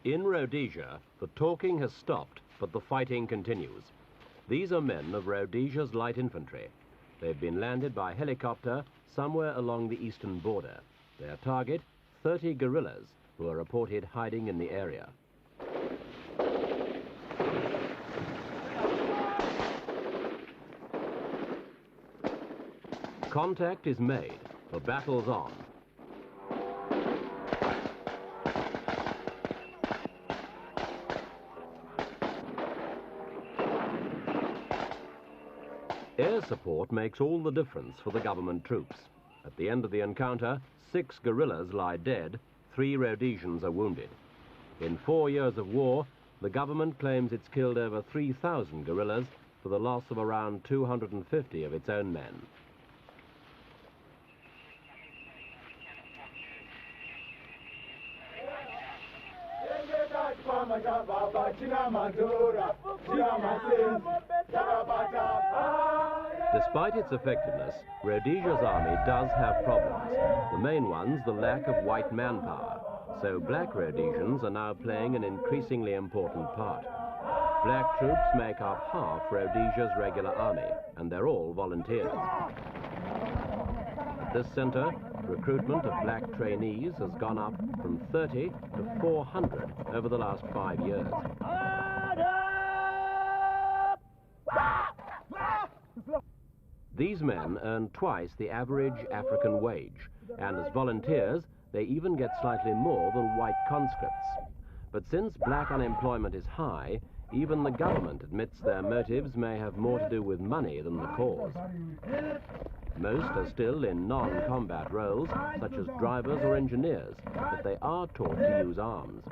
In Rhodesia, the talking has stopped, but the fighting continues. These are men of Rhodesia's light infantry. They've been landed by helicopter somewhere along the eastern border. Their target, 30 guerrillas, who are reported hiding in the area. Contact is made. The battle's on. Air support makes all the difference for the government troops. At the end of the encounter, 6 guerrillas lie dead, 3 Rhodesians are wounded. In 4 years of war, the government claims it's killed over 3,000 guerrillas for the loss of around 250 of its own men. Despite its effectiveness, Rhodesia's army does have problems. The main one's the lack of white manpower. So black Rhodesians are now playing an increasingly important part. Black troops make up half Rhodesia's regular army, and they're all volunteers. At this centre, recruitment of black trainees has gone up from 30 to 400 over the last 5 years. These men earn twice the average African wage, and as volunteers, they even get slightly more than white conscripts. But since black unemployment is high, even the government admits their motives may have more to do with money than the cause. Most are still in non-combat roles, such as drivers or engineers, but they are taught to use arms.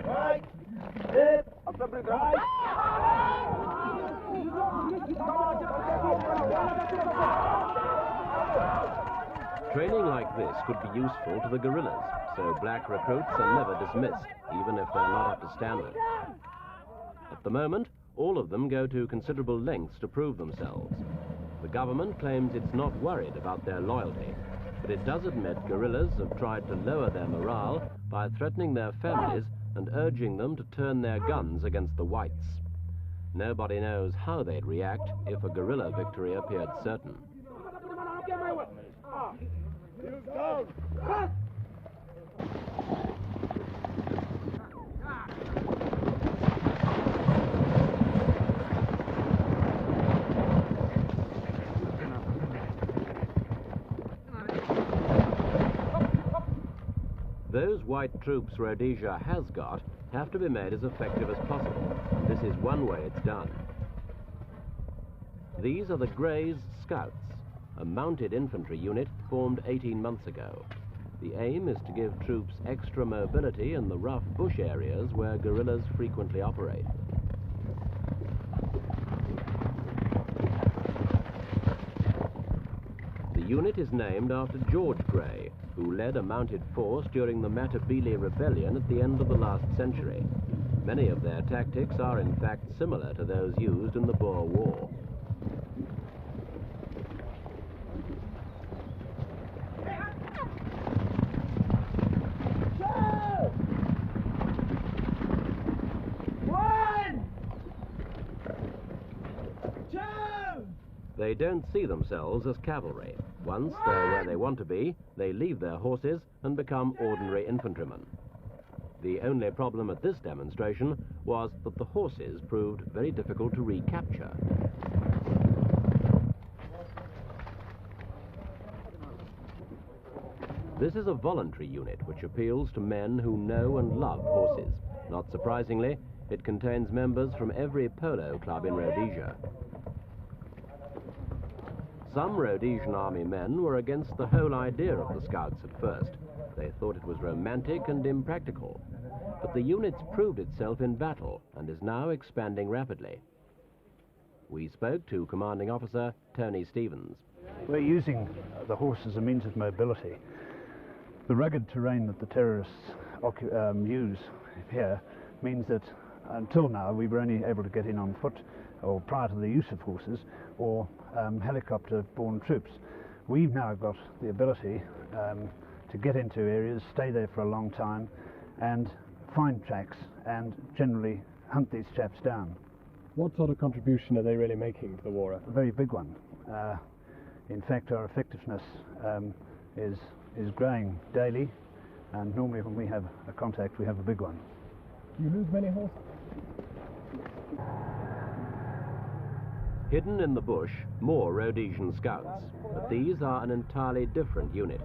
Training like this could be useful to the guerrillas, so black recruits are never dismissed, even if they're not up to standard. At the moment, all of them go to considerable lengths to prove themselves. The government claims it's not worried about their loyalty, but it does admit guerrillas have tried to lower their morale by threatening their families and urging them to turn their guns against the whites. Nobody knows how they'd react if a guerrilla victory appeared certain. Those white troops Rhodesia has got have to be made as effective as possible. This is one way it's done. These are the Greys Scouts, a mounted infantry unit formed 18 months ago. The aim is to give troops extra mobility in the rough bush areas where guerrillas frequently operate. The unit is named after George Grey, who led a mounted force during the Matabele rebellion at the end of the last century. Many of their tactics are in fact similar to those used in the Boer War. They don't see themselves as cavalry. Once they're where they want to be, they leave their horses and become ordinary infantrymen. The only problem at this demonstration was that the horses proved very difficult to recapture. This is a voluntary unit which appeals to men who know and love horses. Not surprisingly, it contains members from every polo club in Rhodesia. Some Rhodesian army men were against the whole idea of the Scouts at first. They thought it was romantic and impractical. But the unit's proved itself in battle and is now expanding rapidly. We spoke to Commanding Officer Tony Stevens. We're using the horse as a means of mobility. The rugged terrain that the terrorists use here means that until now we were only able to get in on foot, or prior to the use of horses, or helicopter-borne troops. We've now got the ability to get into areas, stay there for a long time, and find tracks and generally hunt these chaps down. What sort of contribution are they really making to the war effort? A very big one. In fact, our effectiveness is growing daily, and normally when we have a contact, we have a big one. Do you lose many horses? Hidden in the bush, more Rhodesian scouts, but these are an entirely different unit.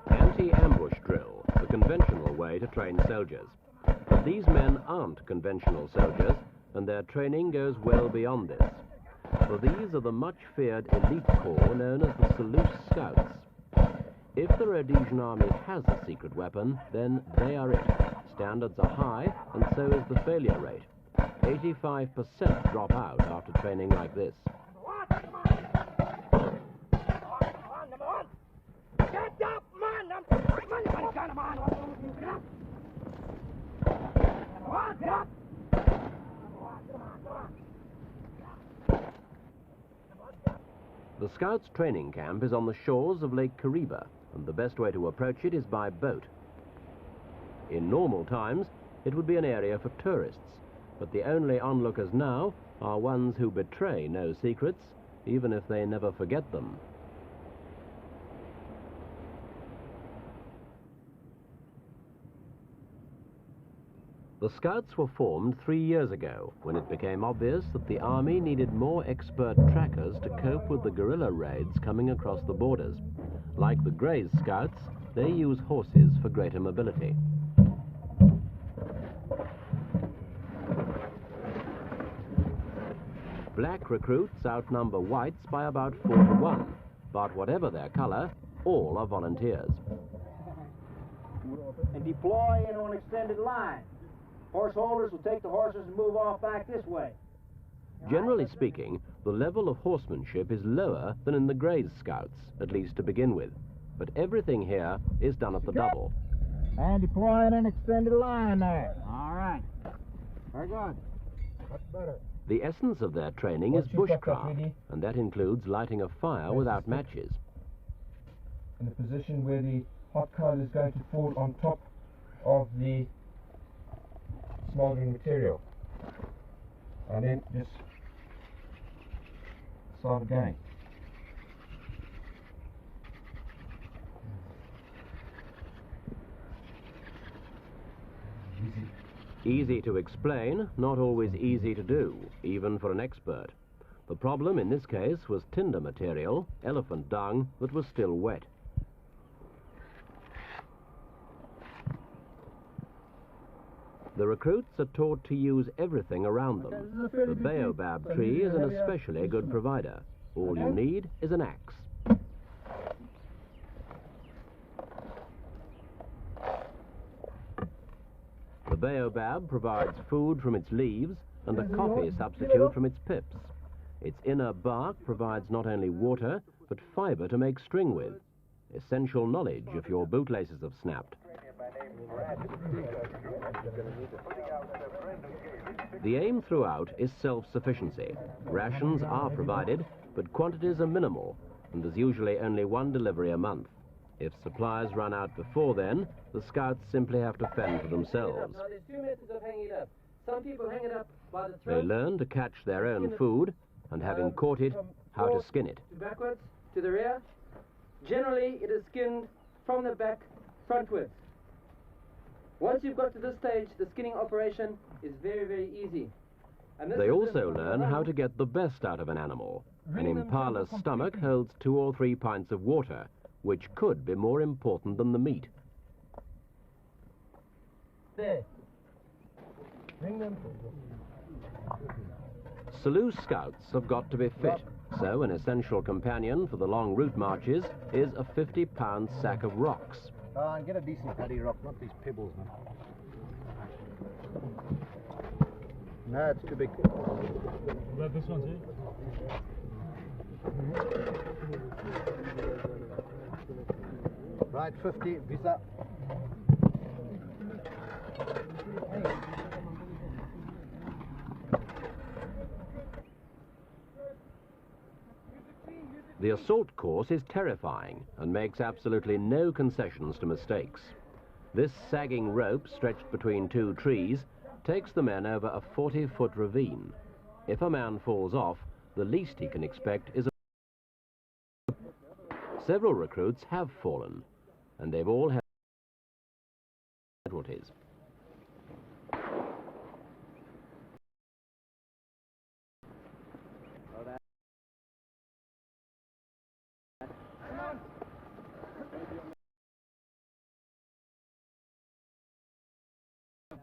Anti-ambush drill, the conventional way to train soldiers. But these men aren't conventional soldiers, and their training goes well beyond this. For these are the much-feared elite corps known as the Selous Scouts. If the Rhodesian army has a secret weapon, then they are it. Standards are high, and so is the failure rate. 85% drop out after training like this. The Scouts' training camp is on the shores of Lake Kariba, and the best way to approach it is by boat. In normal times, it would be an area for tourists, but the only onlookers now are ones who betray no secrets, even if they never forget them. The Scouts were formed 3 years ago, when it became obvious that the army needed more expert trackers to cope with the guerrilla raids coming across the borders. Like the Greys Scouts, they use horses for greater mobility. Black recruits outnumber whites by about 4 to 1, but whatever their color, all are volunteers. And deploy into an extended line. Horse holders will take the horses and move off back this way. Generally speaking, the level of horsemanship is lower than in the Greys Scouts, at least to begin with. But everything here is done at the double. And deploy in an extended line there. All right. Very good. Much better. The essence of their training is bushcraft, and that includes lighting a fire without matches. In the position where the hot coal is going to fall on top of the smoldering material, and then just start again. Easy to explain, not always easy to do, even for an expert. The problem in this case was tinder material, elephant dung, that was still wet. The recruits are taught to use everything around them. The baobab tree is an especially good provider. All you need is an axe. The baobab provides food from its leaves and a coffee substitute from its pips. Its inner bark provides not only water, but fiber to make string with. Essential knowledge if your bootlaces have snapped. The aim throughout is self-sufficiency. Rations are provided, but quantities are minimal, and there's usually only one delivery a month. If supplies run out before then, the Scouts simply have to fend for themselves. Now, there's 2 methods of hanging it up. Some people hang it up by the throat. They learn to catch their own food, and having caught it, how to skin it. Backwards, to the rear. Generally, it is skinned from the back, frontwards. Once you've got to this stage, the skinning operation is very, very easy. And They also learn how to get the best out of an animal. An impala's stomach holds 2 or 3 pints of water, which could be more important than the meat. There. Bring them. Selous Scouts have got to be fit, so an essential companion for the long route marches is a 50-pound sack of rocks. And get a decent paddy rock, not these pebbles, man. No, it's too big. That this one's it? Right 50, visa. The assault course is terrifying and makes absolutely no concessions to mistakes. This sagging rope stretched between two trees takes the men over a 40-foot ravine. If a man falls off, the least he can expect is a... Several recruits have fallen, and they've all had casualties.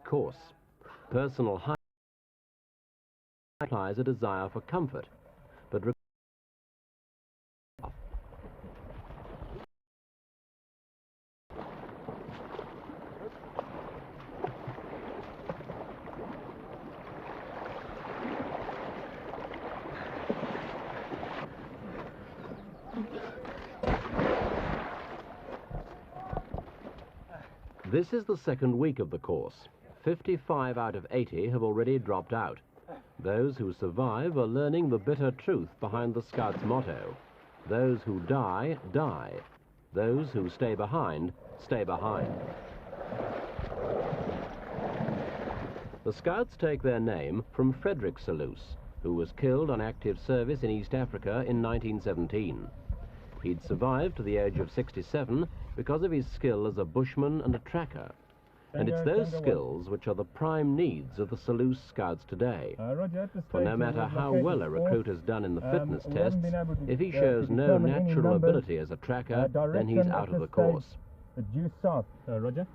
Course. Personal height implies a desire for comfort, but this is the second week of the course. 55 out of 80 have already dropped out. Those who survive are learning the bitter truth behind the Scouts' motto. Those who die, die. Those who stay behind, stay behind. The Scouts take their name from Frederick Selous, who was killed on active service in East Africa in 1917. He'd survived to the age of 67 because of his skill as a bushman and a tracker. And it's those skills which are the prime needs of the Selous Scouts today. For no matter how well a recruit has done in the fitness tests, if he shows no natural ability as a tracker, then he's out of the course. Due south, Roger.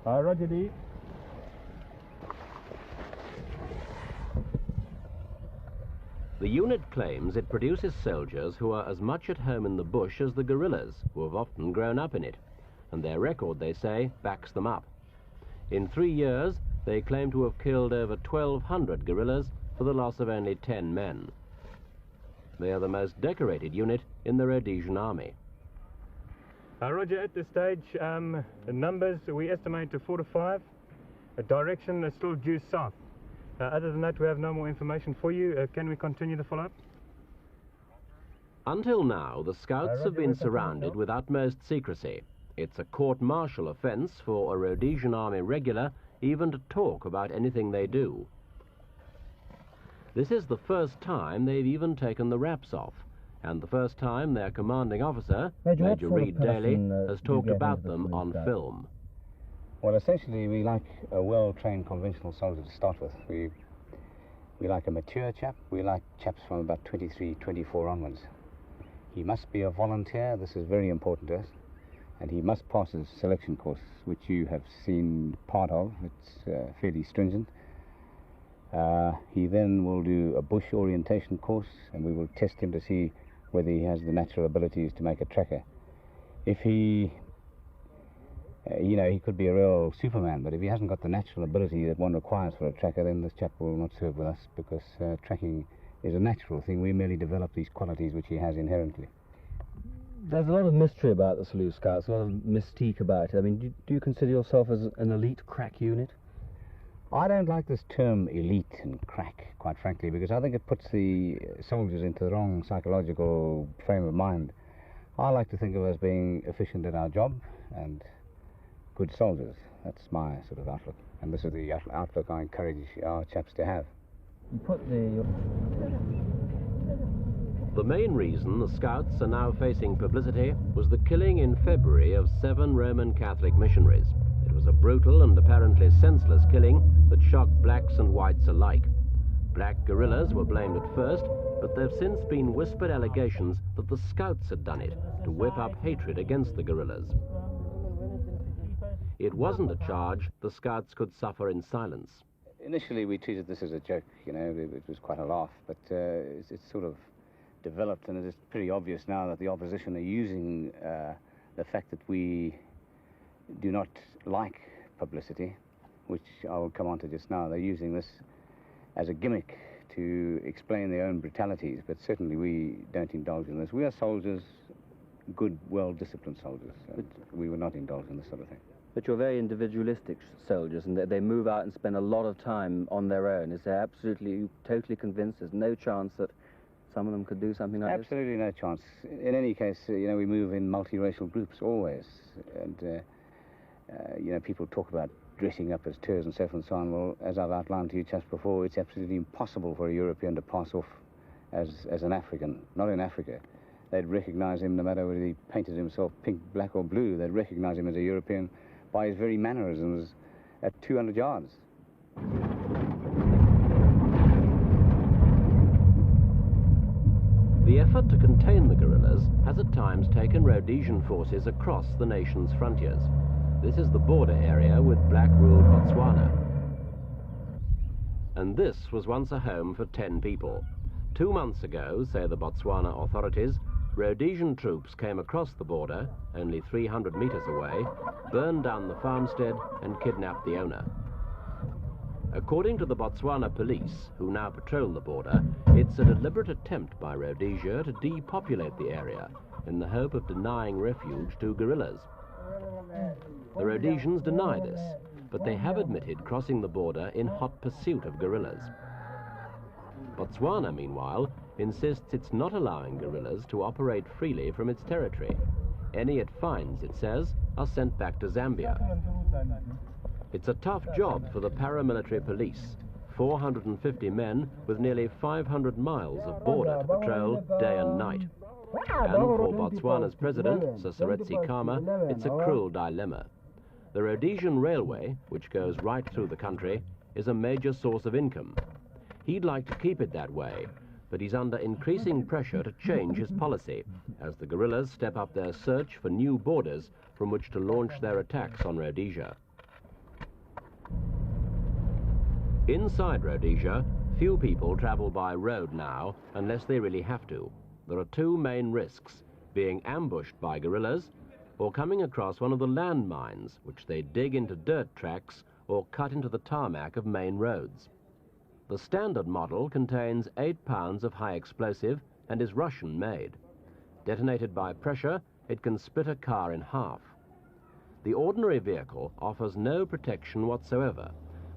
Roger D. The unit claims it produces soldiers who are as much at home in the bush as the guerrillas, who have often grown up in it, and their record, they say, backs them up. In 3 years, they claim to have killed over 1,200 guerrillas for the loss of only 10 men. They are the most decorated unit in the Rhodesian army. Roger, at this stage, the numbers we estimate to 4 to 5. The direction is still due south. Other than that, we have no more information for you. Can we continue the follow-up? Until now, the Scouts have been surrounded with utmost secrecy. It's a court-martial offence for a Rhodesian Army regular even to talk about anything they do. This is the first time they've even taken the wraps off, and the first time their commanding officer, Major Reed Daly, has talked about them on film. Well, essentially, we like a well-trained conventional soldier to start with. We like a mature chap. We like chaps from about 23, 24 onwards. He must be a volunteer. This is very important to us. And he must pass his selection course, which you have seen part of. It's fairly stringent. He then will do a bush orientation course, and we will test him to see whether he has the natural abilities to make a tracker. If he... he could be a real Superman, but if he hasn't got the natural ability that one requires for a tracker, then this chap will not serve with us, because tracking is a natural thing. We merely develop these qualities which he has inherently. There's a lot of mystery about the Selous Scouts, a lot of mystique about it. I mean, do you consider yourself as an elite crack unit? I don't like this term elite and crack, quite frankly, because I think it puts the soldiers into the wrong psychological frame of mind. I like to think of us being efficient at our job and good soldiers. That's my sort of outlook, and this is the outlook I encourage our chaps to have. You put The main reason the Scouts are now facing publicity was the killing in February of 7 Roman Catholic missionaries. It was a brutal and apparently senseless killing that shocked blacks and whites alike. Black guerrillas were blamed at first, but there have since been whispered allegations that the Scouts had done it to whip up hatred against the guerrillas. It wasn't a charge the Scouts could suffer in silence. Initially we treated this as a joke, it was quite a laugh, but it's sort of developed, and it is pretty obvious now that the opposition are using the fact that we do not like publicity, which I will come on to just now. They're using this as a gimmick to explain their own brutalities, but certainly we don't indulge in this. We are soldiers, good, well-disciplined soldiers. We would not indulge in this sort of thing. But you're very individualistic soldiers, and they move out and spend a lot of time on their own. Is there absolutely, totally convinced there's no chance that some of them could do something like this? Absolutely no chance. In any case, you know, we move in multiracial groups always. And, you know, people talk about dressing up as tours and so forth and so on. Well, as I've outlined to you just before, it's absolutely impossible for a European to pass off as an African, not in Africa. They'd recognize him no matter whether he painted himself pink, black or blue. They'd recognize him as a European by his very mannerisms at 200 yards. The effort to contain the guerrillas has at times taken Rhodesian forces across the nation's frontiers. This is the border area with black-ruled Botswana. And this was once a home for 10 people. 2 months ago, say the Botswana authorities, Rhodesian troops came across the border, only 300 meters away, burned down the farmstead and kidnapped the owner. According to the Botswana police, who now patrol the border, it's a deliberate attempt by Rhodesia to depopulate the area in the hope of denying refuge to guerrillas. The Rhodesians deny this, but they have admitted crossing the border in hot pursuit of guerrillas. Botswana, meanwhile, insists it's not allowing guerrillas to operate freely from its territory. Any it finds, it says, are sent back to Zambia. It's a tough job for the paramilitary police, 450 men with nearly 500 miles of border to patrol day and night. And for Botswana's president, Sir Seretse Khama, it's a cruel dilemma. The Rhodesian Railway, which goes right through the country, is a major source of income. He'd like to keep it that way, but he's under increasing pressure to change his policy as the guerrillas step up their search for new borders from which to launch their attacks on Rhodesia. Inside Rhodesia, few people travel by road now unless they really have to. There are 2 main risks: being ambushed by guerrillas or coming across one of the landmines which they dig into dirt tracks or cut into the tarmac of main roads. The standard model contains 8 pounds of high explosive and is Russian-made. Detonated by pressure, it can split a car in half. The ordinary vehicle offers no protection whatsoever,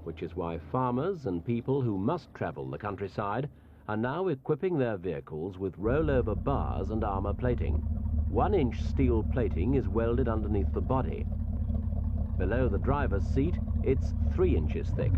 which is why farmers and people who must travel the countryside are now equipping their vehicles with rollover bars and armor plating. 1-inch steel plating is welded underneath the body. Below the driver's seat, it's 3 inches thick.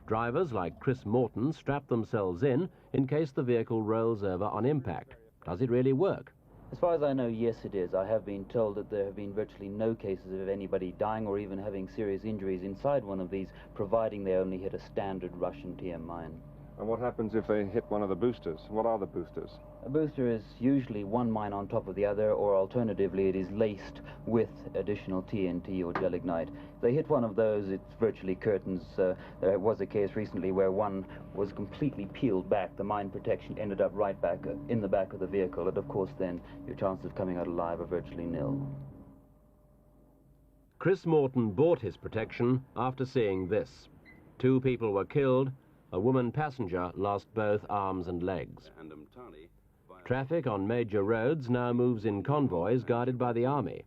Drivers like Chris Morton strap themselves in case the vehicle rolls over on impact. Does it really work? As far as I know, yes it is. I have been told that there have been virtually no cases of anybody dying or even having serious injuries inside one of these, providing they only hit a standard Russian TM mine. And what happens if they hit one of the boosters? What are the boosters? A booster is usually one mine on top of the other, or alternatively it is laced with additional TNT or gelignite. If they hit one of those, it's virtually curtains. There was a case recently where one was completely peeled back. The mine protection ended up right back in the back of the vehicle, and of course then your chances of coming out alive are virtually nil. Chris Morton bought his protection after seeing this. 2 people were killed. A woman passenger lost both arms and legs. Traffic on major roads now moves in convoys guarded by the army,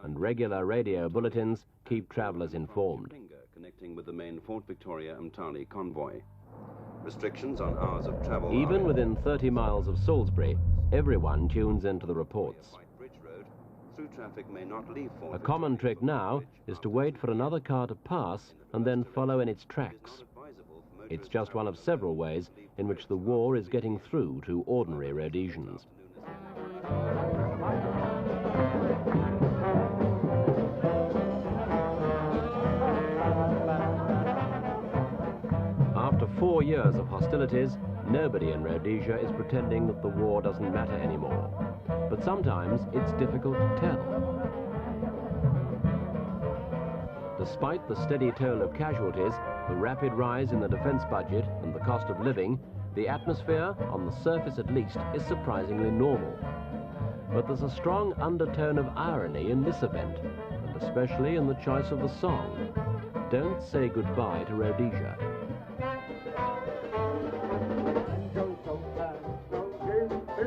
and regular radio bulletins keep travellers informed. Connecting with the main Fort Victoria Umtali convoy. Restrictions on hours of travel. Even within 30 miles of Salisbury, everyone tunes into the reports. A common trick now is to wait for another car to pass and then follow in its tracks. It's just one of several ways in which the war is getting through to ordinary Rhodesians. After 4 years of hostilities, nobody in Rhodesia is pretending that the war doesn't matter anymore. But sometimes it's difficult to tell. Despite the steady toll of casualties, the rapid rise in the defense budget and the cost of living, the atmosphere, on the surface at least, is surprisingly normal. But there's a strong undertone of irony in this event, and especially in the choice of the song, Don't Say Goodbye to Rhodesia. The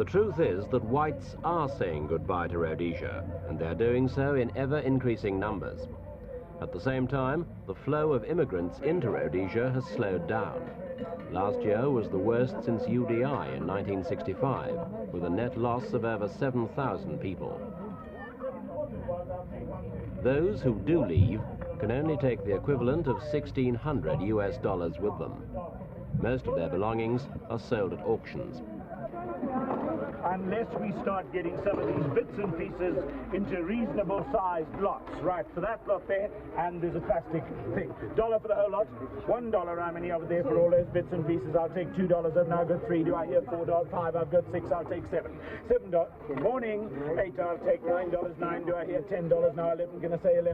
truth is that whites are saying goodbye to Rhodesia, and they're doing so in ever-increasing numbers. At the same time, the flow of immigrants into Rhodesia has slowed down. Last year was the worst since UDI in 1965, with a net loss of over 7,000 people. Those who do leave can only take the equivalent of $1,600 US with them. Most of their belongings are sold at auctions. Unless we start getting some of these bits and pieces into reasonable sized lots. Right, for that lot there, and there's a plastic thing. $1 for the whole lot, $1 how many over there for all those bits and pieces. I'll take $2, I've now got 3, do I hear $4, 5, I've got 6, I'll take 7. $7, good morning, 8, I'll take $9, 9, do I hear $10, now 11, gonna say 11.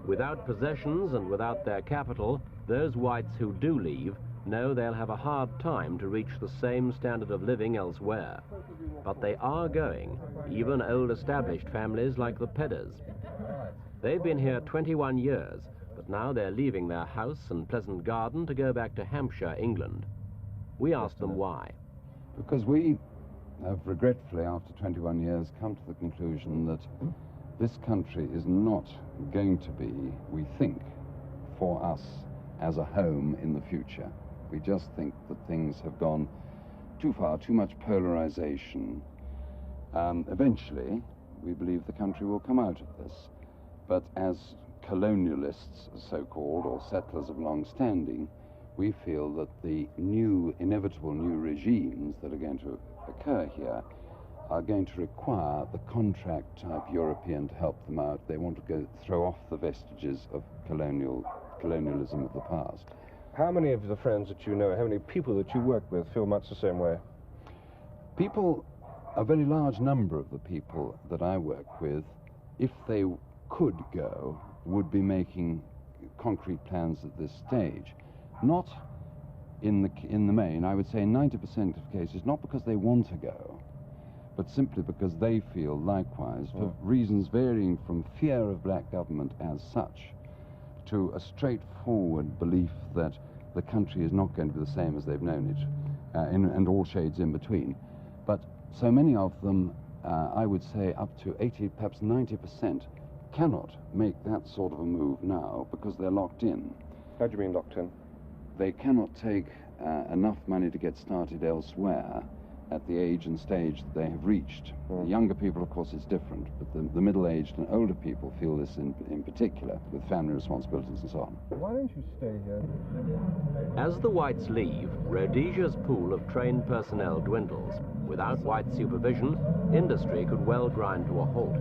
Without possessions and without their capital, those whites who do leave know they'll have a hard time to reach the same standard of living elsewhere. But they are going, even old established families like the Pedders. They've been here 21 years, but now they're leaving their house and pleasant garden to go back to Hampshire, England. We asked them why. Because we have regretfully, after 21 years, come to the conclusion that this country is not going to be, we think, for us as a home in the future. We just think that things have gone too far, too much polarization. Eventually, we believe the country will come out of this. But as colonialists, so-called, or settlers of long standing, we feel that the inevitable new regimes that are going to occur here are going to require the contract-type European to help them out. They want to throw off the vestiges of colonialism of the past. How many of the friends that you know, how many people that you work with feel much the same way? People, a very large number of the people that I work with, if they could go, would be making concrete plans at this stage. Not in the main, I would say 90% of cases, not because they want to go, but simply because they feel likewise, for reasons varying from fear of black government as such, to a straightforward belief that the country is not going to be the same as they've known it, and all shades in between. But so many of them, I would say up to 80, perhaps 90%, cannot make that sort of a move now because they're locked in. How do you mean locked in? They cannot take enough money to get started elsewhere at the age and stage that they have reached. The younger people, of course, it's different, but the middle-aged and older people feel this in particular, with family responsibilities and so on. Why don't you stay here? As the whites leave, Rhodesia's pool of trained personnel dwindles. Without white supervision, industry could well grind to a halt.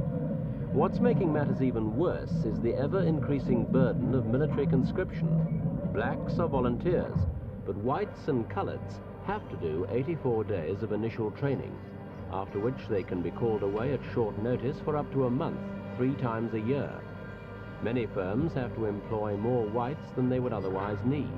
What's making matters even worse is the ever-increasing burden of military conscription. Blacks are volunteers, but whites and coloureds have to do 84 days of initial training, after which they can be called away at short notice for up to a month, 3 times a year. Many firms have to employ more whites than they would otherwise need.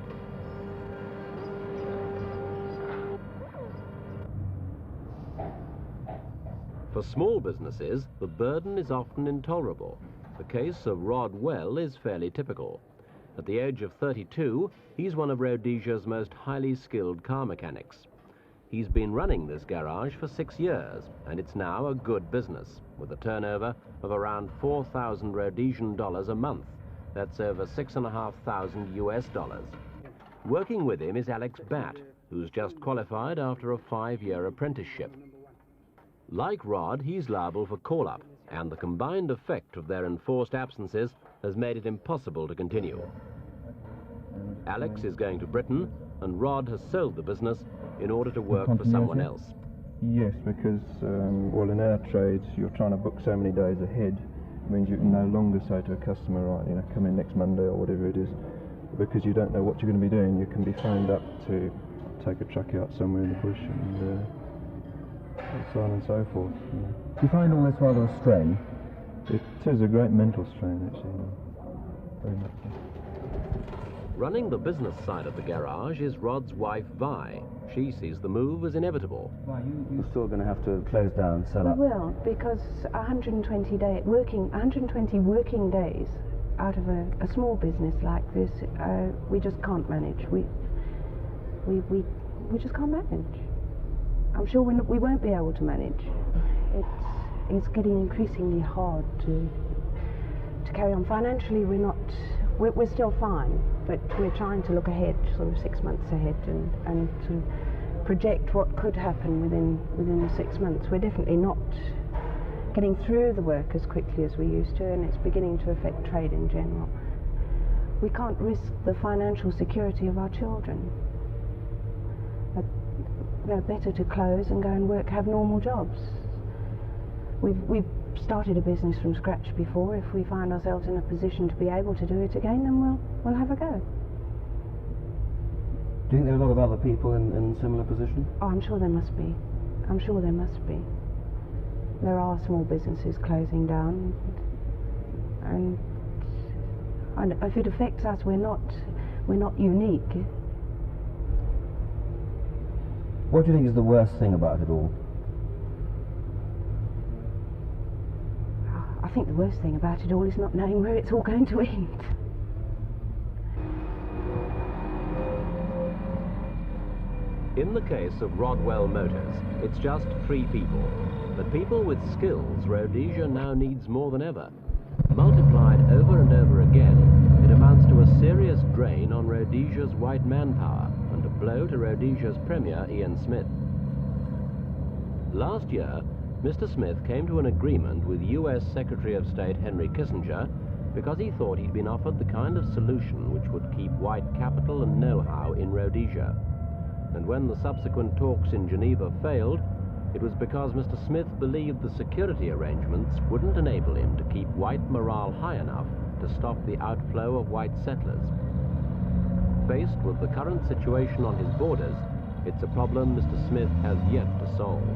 For small businesses, the burden is often intolerable. The case of Rod Well is fairly typical. At the age of 32, he's one of Rhodesia's most highly skilled car mechanics. He's been running this garage for 6 years, and it's now a good business, with a turnover of around 4,000 Rhodesian dollars a month. That's over $6,500 US. Working with him is Alex Batt, who's just qualified after a 5-year apprenticeship. Like Rod, he's liable for call-up, and the combined effect of their enforced absences has made it impossible to continue. Alex is going to Britain, and Rod has sold the business in order to work for someone else. Yes, because, well, in our trades, you're trying to book so many days ahead. It means you can no longer say to a customer, right, you know, come in next Monday or whatever it is, because you don't know what you're going to be doing. You can be phoned up to take a truck out somewhere in the bush and so on and so forth. Do you find all this rather a strain? It is a great mental strain, actually. very much. Running the business side of the garage is Rod's wife, Vi. She sees the move as inevitable. Well, you're still going to have to close down and sell up. We will, because 120 working days out of a small business like this, we just can't manage. We just can't manage. I'm sure we won't be able to manage. It's getting increasingly hard to carry on. Financially, we're still fine, but we're trying to look ahead, sort of 6 months ahead, and to project what could happen within the 6 months. We're definitely not getting through the work as quickly as we used to, and it's beginning to affect trade in general. We can't risk the financial security of our children. They're better to close and go and work, have normal jobs. We've started a business from scratch before. If we find ourselves in a position to be able to do it again, then we'll have a go. Do you think there are a lot of other people in similar position? Oh, I'm sure there must be. I'm sure there must be. There are small businesses closing down, and if it affects us, we're not unique. What do you think is the worst thing about it all? I think the worst thing about it all is not knowing where it's all going to end. In the case of Rodwell Motors, it's just 3 people. But people with skills Rhodesia now needs more than ever. Multiplied over and over again, it amounts to a serious drain on Rhodesia's white manpower and a blow to Rhodesia's Premier, Ian Smith. Last year, Mr. Smith came to an agreement with US Secretary of State Henry Kissinger because he thought he'd been offered the kind of solution which would keep white capital and know-how in Rhodesia. And when the subsequent talks in Geneva failed, it was because Mr. Smith believed the security arrangements wouldn't enable him to keep white morale high enough to stop the outflow of white settlers. Faced with the current situation on his borders, it's a problem Mr. Smith has yet to solve.